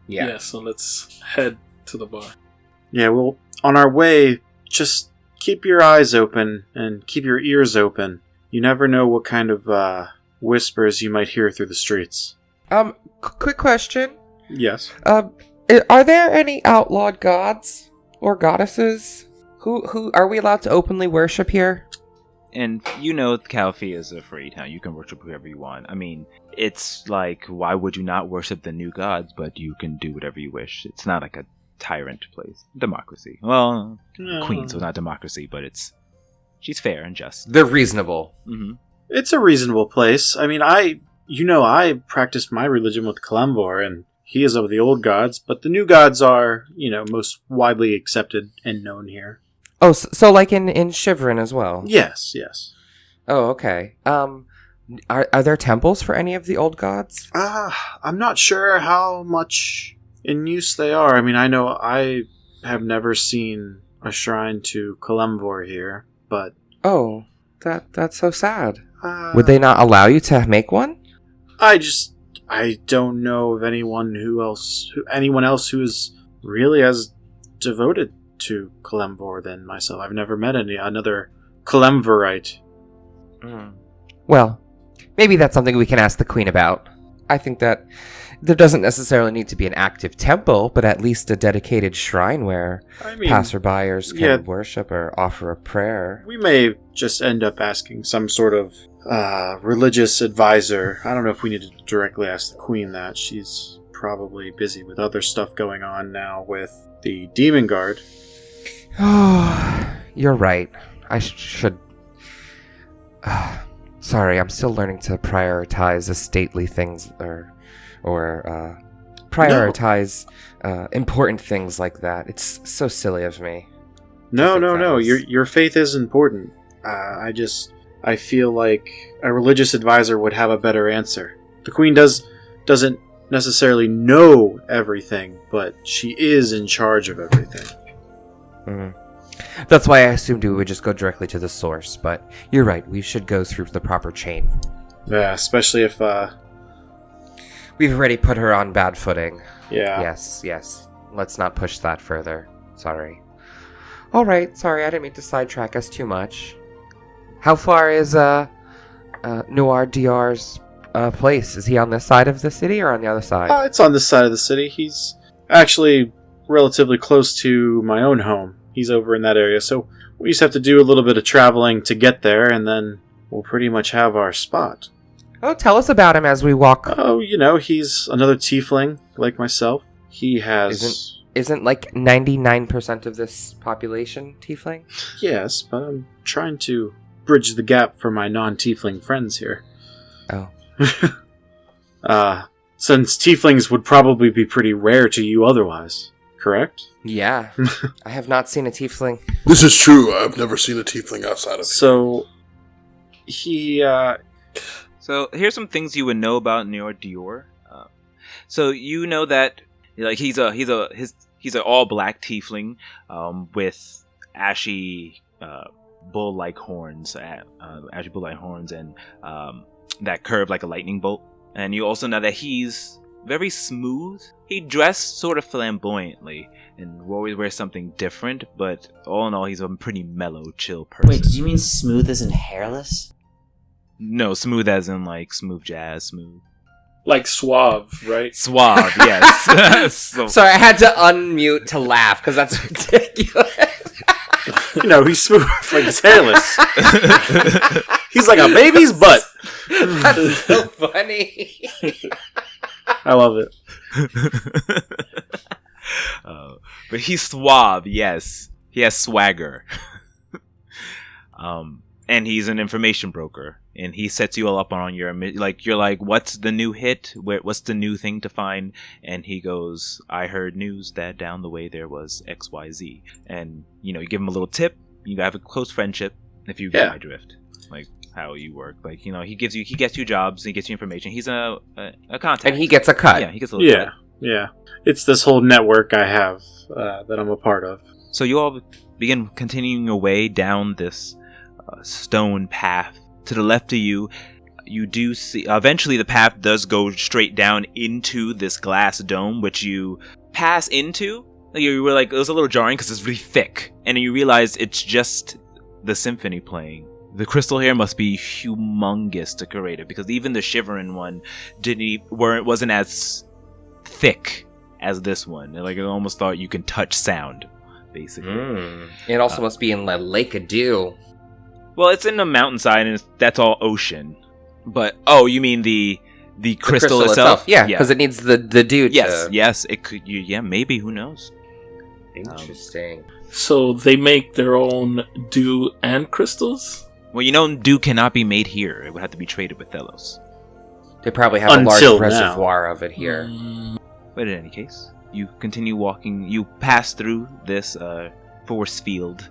Yeah, so let's head to the bar. Yeah, well, on our way, just keep your eyes open and keep your ears open. You never know what kind of whispers you might hear through the streets. Quick question. Yes. Are there any outlawed gods or goddesses? Who are we allowed to openly worship here? And Calfee is a free town. You can worship whoever you want. I mean, it's why would you not worship the new gods? But you can do whatever you wish. It's not like a tyrant place. Democracy. Well, Queen, so not democracy, but she's fair and just. They're reasonable. Mm-hmm. It's a reasonable place. I mean, I practiced my religion with Kalemvor, and he is of the old gods, but the new gods are, most widely accepted and known here. Oh, so in Shivrin as well? Yes. Oh, okay. Are there temples for any of the old gods? I'm not sure how much in use they are. I mean, I know I have never seen a shrine to Kalemvor here, but... Oh, that's so sad. Would they not allow you to make one? I don't know of anyone else who is really as devoted to Kalemvor than myself. I've never met another Kalemvorite. Well, maybe that's something we can ask the queen about. I think that There doesn't necessarily need to be an active temple, but at least a dedicated shrine where passerbyers can worship or offer a prayer. We may just end up asking some sort of religious advisor. I don't know if we need to directly ask the queen that. She's probably busy with other stuff going on now with the demon guard. Oh, you're right. I should... sorry, I'm still learning to prioritize the stately things or prioritize important things like that. It's so silly of me. No. Your faith is important. I feel like a religious advisor would have a better answer. The queen doesn't necessarily know everything, but she is in charge of everything. Mm-hmm. That's why I assumed we would just go directly to the source, but you're right, we should go through the proper chain. Yeah, especially if, we've already put her on bad footing. Yeah. Yes. Let's not push that further. Sorry. Alright, sorry, I didn't mean to sidetrack us too much. How far is, Noire Diore's place? Is he on this side of the city or on the other side? It's on this side of the city. He's actually relatively close to my own home. He's over in that area, so we just have to do a little bit of traveling to get there, and then we'll pretty much have our spot. Oh, tell us about him as we walk. Oh, he's another tiefling, like myself. He has... Isn't like 99% of this population tiefling? Yes, but I'm trying to bridge the gap for my non-tiefling friends here. Oh. Since tieflings would probably be pretty rare to you otherwise, correct? Yeah. I have not seen a tiefling. This is true. I've never seen a tiefling outside of So, he, So, here's some things you would know about Noire Diore. So, you know that, like, he's an all-black tiefling, with ashy, bull-like horns, and, that curve like a lightning bolt. And you also know that he's very smooth. He dressed sort of flamboyantly and always wears something different, but all in all, he's a pretty mellow, chill person. Wait, did you mean smooth as in hairless? No, smooth as in like smooth jazz, smooth. Like suave, right? Suave, yes. Sorry, I had to unmute to laugh because that's ridiculous. He's smooth, like he's hairless. He's like a baby's butt. That's so funny. I love it. But he's suave, yes. He has swagger. And he's an information broker. And he sets you all up on your... you're like, what's the new hit? What's the new thing to find? And he goes, I heard news that down the way there was XYZ. And, you give him a little tip. You have a close friendship, if you get my drift. Like, how you work. Like, he gets you jobs, he gets you information. He's a contact. And he gets a cut. Yeah, he gets a little cut. Yeah. It's this whole network I have that I'm a part of. So you all begin continuing your way down this stone path. To the left of you, you do see... Eventually, the path does go straight down into this glass dome, which you pass into. You were like, it was a little jarring because it's really thick. And you realize it's just the symphony playing. The crystal here must be humongous to create it, because even the Shivering one wasn't as thick as this one. Like, it almost thought you can touch sound, basically. It also must be in the Lake of Dew. Well, it's in the mountainside, and that's all ocean. But you mean the crystal itself? Yeah, because it needs the dew. Yes, it could. Maybe, who knows? Interesting. So they make their own dew and crystals? Well, dew cannot be made here. It would have to be traded with Thelos. They probably have a large reservoir of it here. But in any case, you continue walking. You pass through this force field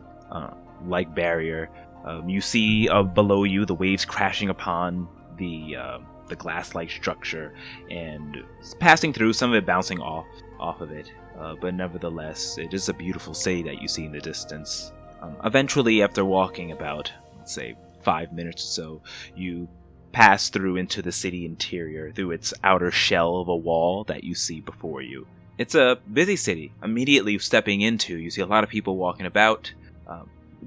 like barrier. You see below you the waves crashing upon the glass-like structure, and passing through, some of it bouncing off of it. But nevertheless, it is a beautiful city that you see in the distance. Eventually, after walking about, let's say, 5 minutes or so, you pass through into the city interior through its outer shell of a wall that you see before you. It's a busy city. Immediately stepping into, you see a lot of people walking about.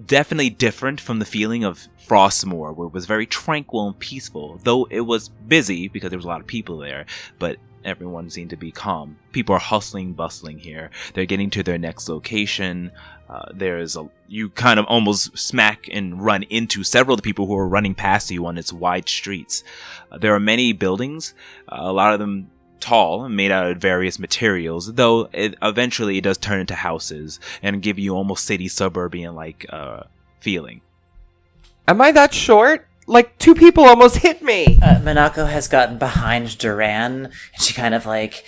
Definitely different from the feeling of Frostmoor, where it was very tranquil and peaceful, though it was busy because there was a lot of people there. But everyone seemed to be calm. People are hustling, bustling here. They're getting to their next location. You kind of almost smack and run into several of the people who are running past you on its wide streets. There are many buildings, a lot of them tall and made out of various materials, though eventually it does turn into houses and give you almost city suburban-like feeling. Am I that short? Like, 2 people almost hit me! Minako has gotten behind Duran, and she kind of like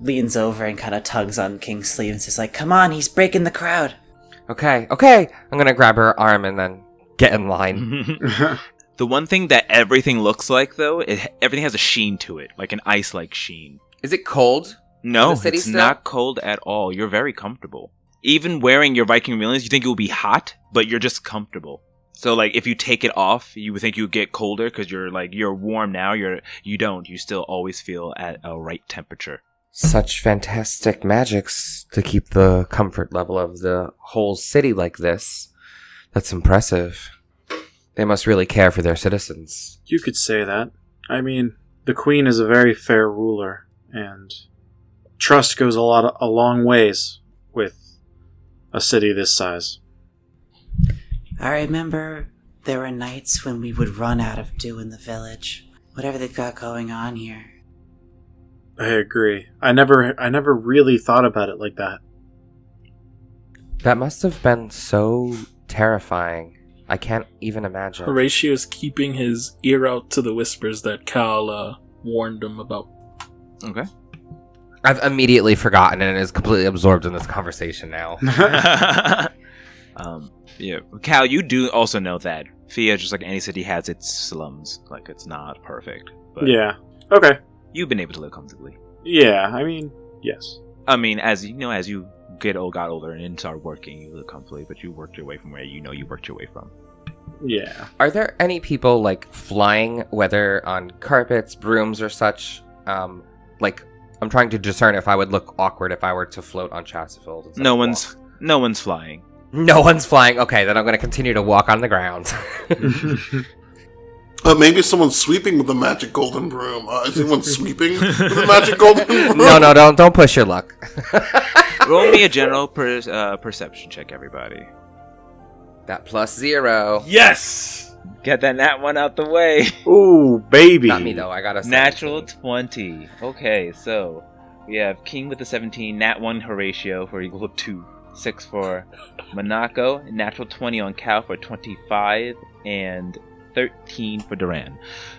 leans over and kind of tugs on King's sleeve and says like, "Come on, he's breaking the crowd." Okay. I'm gonna grab her arm and then get in line. The one thing that everything looks like, though, everything has a sheen to it, like an ice-like sheen. Is it cold? No, the city it's still? not cold at all. You're very comfortable. Even wearing your Viking railings, you think it will be hot, but you're just comfortable. So, like, if you take it off, you would think you would get colder because you're warm now. You don't. You still always feel at a right temperature. Such fantastic magics to keep the comfort level of the whole city like this. That's impressive. They must really care for their citizens. You could say that. I mean, the queen is a very fair ruler, and trust goes a long ways with a city this size. I remember there were nights when we would run out of dew in the village. Whatever they've got going on here. I agree. I never really thought about it like that. That must have been so terrifying. I can't even imagine. Horatio is keeping his ear out to the whispers that Cal warned him about. Okay. I've immediately forgotten and is completely absorbed in this conversation now. Yeah, Cal, you do also know that Fia, just like any city, has its slums. Like, it's not perfect. But Yeah. Okay. you've been able to live comfortably. Yeah, I mean, yes. I mean, as you got older and start working, you live comfortably, but you worked your way from where you worked your way from. Yeah. Are there any people, like, flying, whether on carpets, brooms, or such? Like, I'm trying to discern if I would look awkward if I were to float on Chesterfield. No one's flying. No one's flying. Okay, then I'm going to continue to walk on the ground. Maybe someone's sweeping with a magic golden broom. Is anyone sweeping with a magic golden broom? No, don't push your luck. Roll me a general perception check, everybody. That +0. Yes! Get that one out the way. Ooh, baby. Not me, though. I got a 17. Natural 20. Okay, so we have King with the 17, Nat 1 Horatio for equal to 6 for Minako, natural 20 on Cal for 25, and 13 for Duran.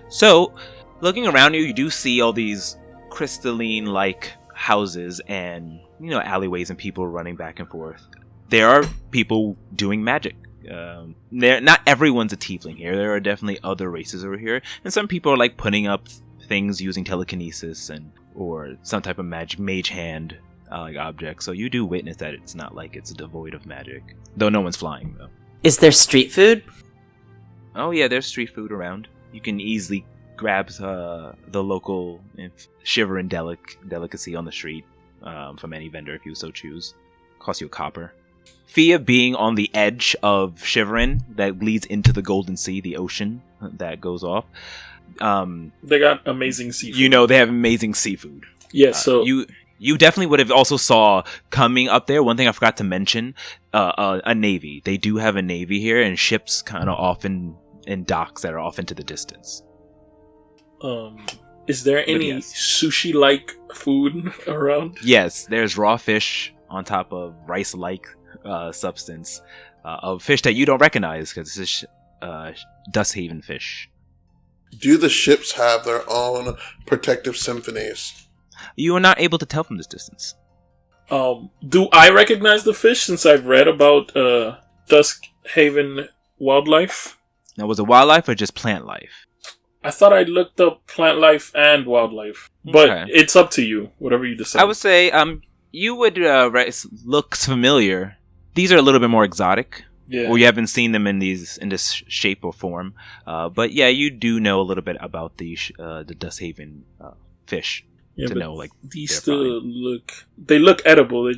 So, looking around you do see all these crystalline-like houses and, alleyways and people running back and forth. There are people doing magic. Not everyone's a tiefling here. There are definitely other races over here, and some people are like putting up things using telekinesis or some type of mage hand like object. So you do witness that it's not like it's devoid of magic, though no one's flying though. Is there street food? Oh yeah, there's street food around. You can easily grab the local shivering delicacy on the street from any vendor if you so choose. Costs you a copper. Fia being on the edge of Shiverin that leads into the Golden Sea, the ocean that goes off. They got amazing seafood. They have amazing seafood. Yeah, so you definitely would have also saw coming up there. One thing I forgot to mention: a navy. They do have a navy here, and ships kind of often in docks that are off into the distance. Is there any sushi-like food around? Yes, there's raw fish on top of rice-like substance of fish that you don't recognize because this is Dusthaven fish. Do the ships have their own protective symphonies? You are not able to tell from this distance. Do I recognize the fish since I've read about Duskhaven wildlife? Now, was it wildlife or just plant life? I thought I looked up plant life and wildlife, but Okay. it's up to you. Whatever you decide. I would say you would look familiar. These are a little bit more exotic. Yeah. Or you haven't seen them in this shape or form. But yeah, you do know a little bit about the Dusthaven fish. Yeah, To but know, like, these they're still look edible.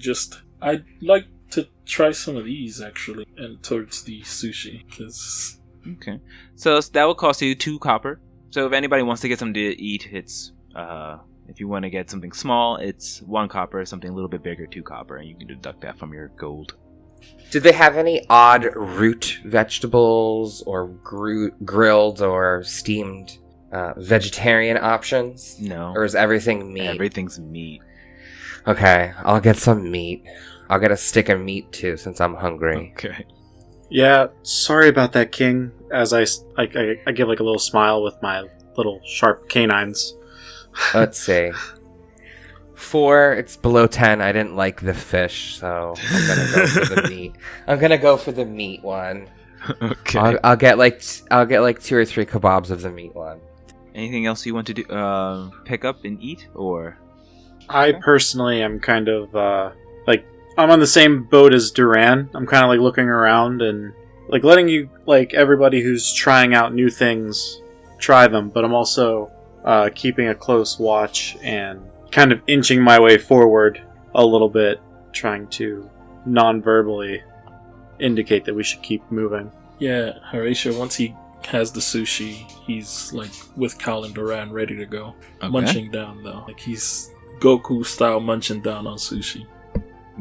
I'd like to try some of these actually, and towards the sushi because Okay. So that will cost you 2 copper. So if anybody wants to get something to eat, it's If you want to get something small, it's 1 copper, something a little bit bigger, 2 copper, and you can deduct that from your gold. Do they have any odd root vegetables or grilled or steamed vegetarian options? No. Or is everything meat? Everything's meat. Okay, I'll get some meat. I'll get a stick of meat too, since I'm hungry. Okay. Yeah, sorry about that, King. As I give like a little smile with my little sharp canines. Let's see. 4, it's below 10. I didn't like the fish, so I'm gonna go for the meat. I'm gonna go for the meat one. Okay. I'll get like 2 or 3 kebabs of the meat one. Anything else you want to do? Pick up and eat, or? I personally am kind of like I'm on the same boat as Duran. I'm kind of like looking around and like letting you like everybody who's trying out new things try them, but I'm also keeping a close watch and kind of inching my way forward a little bit, trying to non-verbally indicate that we should keep moving. Yeah, Horatio, once he has the sushi, he's like with Cal and Duran ready to go. Okay. Munching down though. Like he's Goku style munching down on sushi.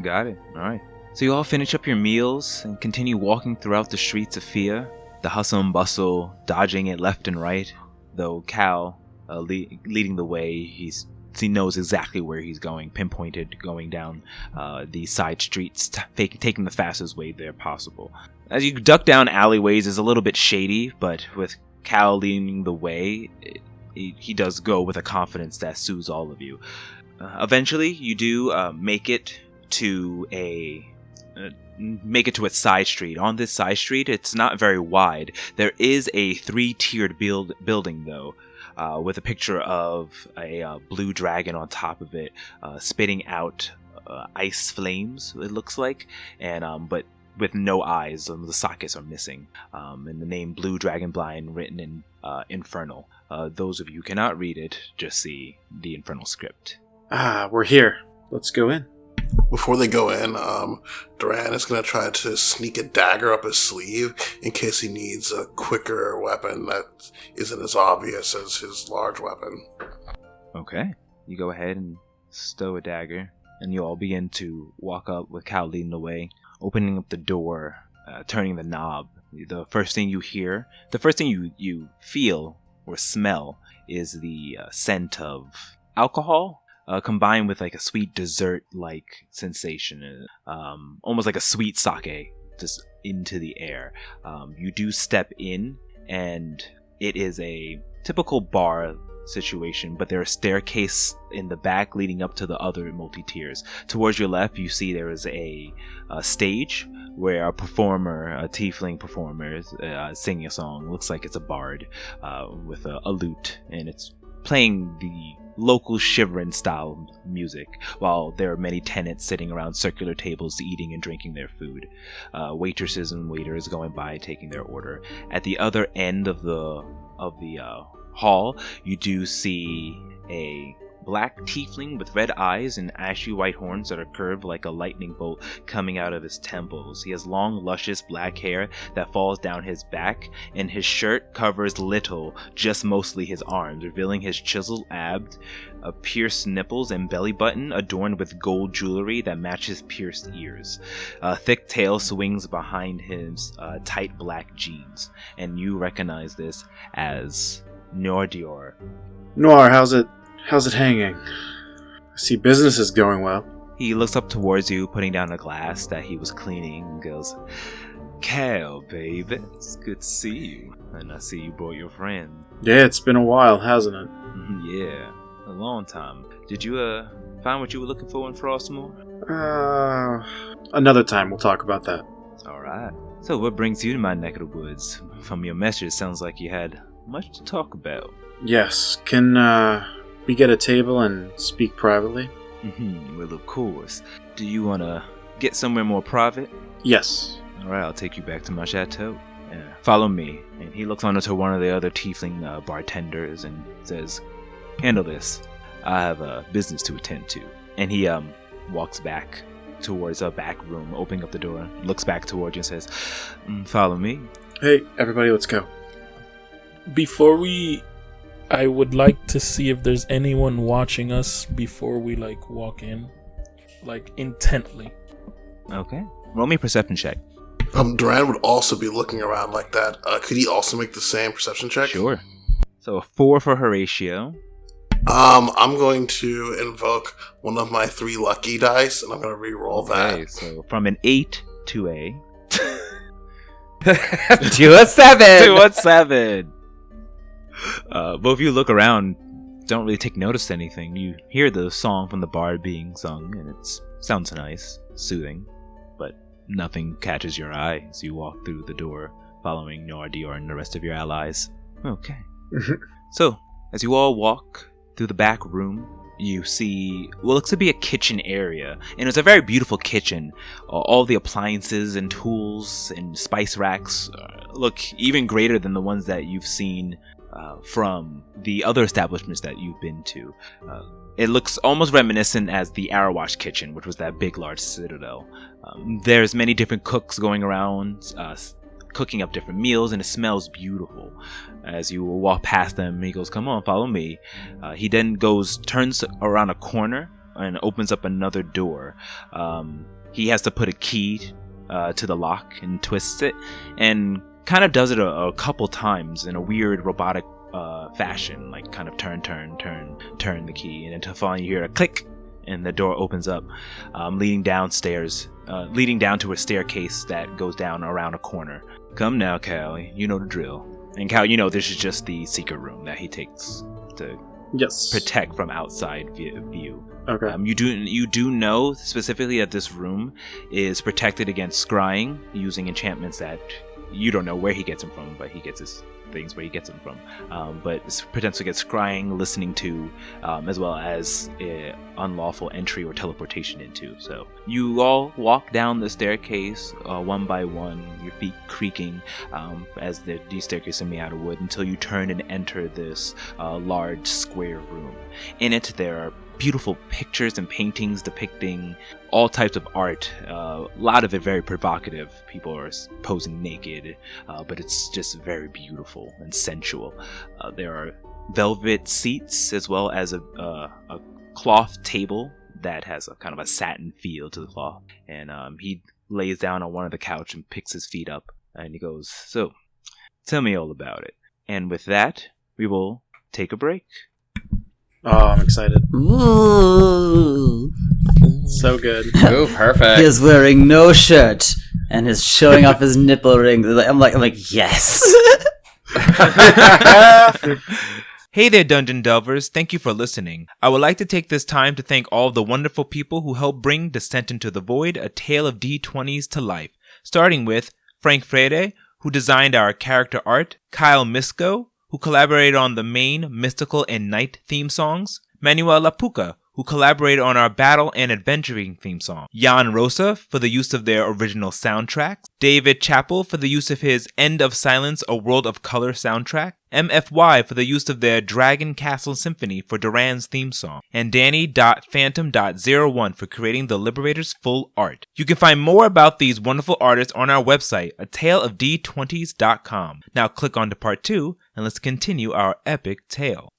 Got it. Alright. So you all finish up your meals and continue walking throughout the streets of Fia, the hustle and bustle, dodging it left and right, though Cal, leading the way, he knows exactly where he's going, pinpointed, going down the side streets, taking the fastest way there possible. As you duck down alleyways, it's a little bit shady, but with Cal leading the way, he does go with a confidence that soothes all of you. Eventually, you do make it to a side street. On this side street, it's not very wide. There is a 3-tiered building, though, with a picture of a blue dragon on top of it, spitting out ice flames, it looks like, and but with no eyes. The sockets are missing, and the name Blue Dragon Blind written in Infernal. Those of you who cannot read it, just see the Infernal script. We're here. Let's go in. Before they go in, Duran is going to try to sneak a dagger up his sleeve in case he needs a quicker weapon that isn't as obvious as his large weapon. Okay. You go ahead and stow a dagger, and you all begin to walk up with Cal leading the way, opening up the door, turning the knob. The first thing you feel or smell is the scent of alcohol, combined with like a sweet dessert-like sensation, almost like a sweet sake, just into the air. You do step in, and it is a typical bar situation, but there's a staircase in the back leading up to the other multi-tiers. Towards your left, you see there is a stage where a tiefling performer, is singing a song. Looks like it's a bard with a lute, and it's playing the local Shiverin style music, while there are many tenants sitting around circular tables eating and drinking their food. Waitresses and waiters going by taking their order. At the other end of the hall, you do see a black tiefling with red eyes and ashy white horns that are curved like a lightning bolt coming out of his temples. He has long, luscious black hair that falls down his back, and his shirt covers little, just mostly his arms, revealing his chiseled abs, pierced nipples, and belly button adorned with gold jewelry that matches pierced ears. A thick tail swings behind his tight black jeans, and you recognize this as Noire Diore. Noire, how's it hanging? I see business is going well. He looks up towards you, putting down a glass that he was cleaning, and goes, "Cal, baby, it's good to see you. And I see you brought your friend." Yeah, it's been a while, hasn't it? Yeah, a long time. Did you find what you were looking for in Frostmoor? Another time we'll talk about that. Alright. So what brings you to my neck of the woods? From your message, it sounds like you had much to talk about. Yes, can we get a table and speak privately? Well, of course. Do you want to get somewhere more private? Yes. Alright, I'll take you back to my chateau. Follow me. And he looks onto one of the other tiefling bartenders and says, "Handle this. I have a business to attend to." And he walks back towards a back room, opening up the door, looks back towards you and says, "Follow me." Hey, everybody, let's go. Before we I would like to see if there's anyone watching us before we walk in, intently. Okay. Roll me a perception check. Duran would also be looking around like that. Could he also make the same perception check? Sure. So a 4 for Horatio. I'm going to invoke one of my 3 lucky dice, and I'm going to re-roll Okay, that. so from an 8 to a... To a 7! to a 7! Both of you look around, don't really take notice of anything. You hear the song from the bard being sung, and it sounds nice, soothing, but nothing catches your eye as you walk through the door, following Noire Diore and the rest of your allies. Okay. So, as you all walk through the back room, you see what looks to be a kitchen area, and it's a very beautiful kitchen. All the appliances and tools and spice racks look even greater than the ones that you've seen from the other establishments that you've been to. It looks almost reminiscent as the Arawash kitchen, which was that big, large citadel. There's many different cooks going around, cooking up different meals, and it smells beautiful. As you walk past them, he goes, "Come on, follow me." He then turns around a corner and opens up another door. He has to put a key to the lock and twists it, and kind of does it a couple times in a weird robotic fashion, like kind of turn the key, and until finally you hear a click and the door opens up, leading down to a staircase that goes down around a corner. "Come now, Cal, you know the drill." And Cal, you know this is just the secret room that he takes to protect from outside view. Okay. You do know specifically that this room is protected against scrying using enchantments that you don't know where he gets them from, but he gets his things where he gets them from. But it's potentially against scrying, listening to, as well as unlawful entry or teleportation into. So you all walk down the staircase one by one, your feet creaking as these staircases are made out of wood, until you turn and enter this large square room. In it, there are beautiful pictures and paintings depicting all types of art. A lot of it very provocative. People are posing naked, but it's just very beautiful and sensual. There are velvet seats, as well as a cloth table that has a kind of a satin feel to the cloth. And he lays down on one of the couch and picks his feet up, and he goes, "So, tell me all about it." And with that, we will take a break. Oh, I'm excited. Ooh. So good. Ooh, perfect. He is wearing no shirt and is showing off his nipple ring. I'm like, yes. Hey there, Dungeon Delvers. Thank you for listening. I would like to take this time to thank all of the wonderful people who helped bring Descent into the Void, a tale of D20s to life. Starting with Frank Freire, who designed our character art, Kyle Misko, who collaborated on the main, mystical, and night theme songs, Manuel Lapuca, who collaborated on our battle and adventuring theme song, Jan Rosa for the use of their original soundtracks, David Chappell for the use of his End of Silence, A World of Color soundtrack, MFY for the use of their Dragon Castle Symphony for Duran's theme song, and Danny.Phantom.01 for creating the Liberators' full art. You can find more about these wonderful artists on our website, ataleofd20s.com. Now click on to part 2, and let's continue our epic tale.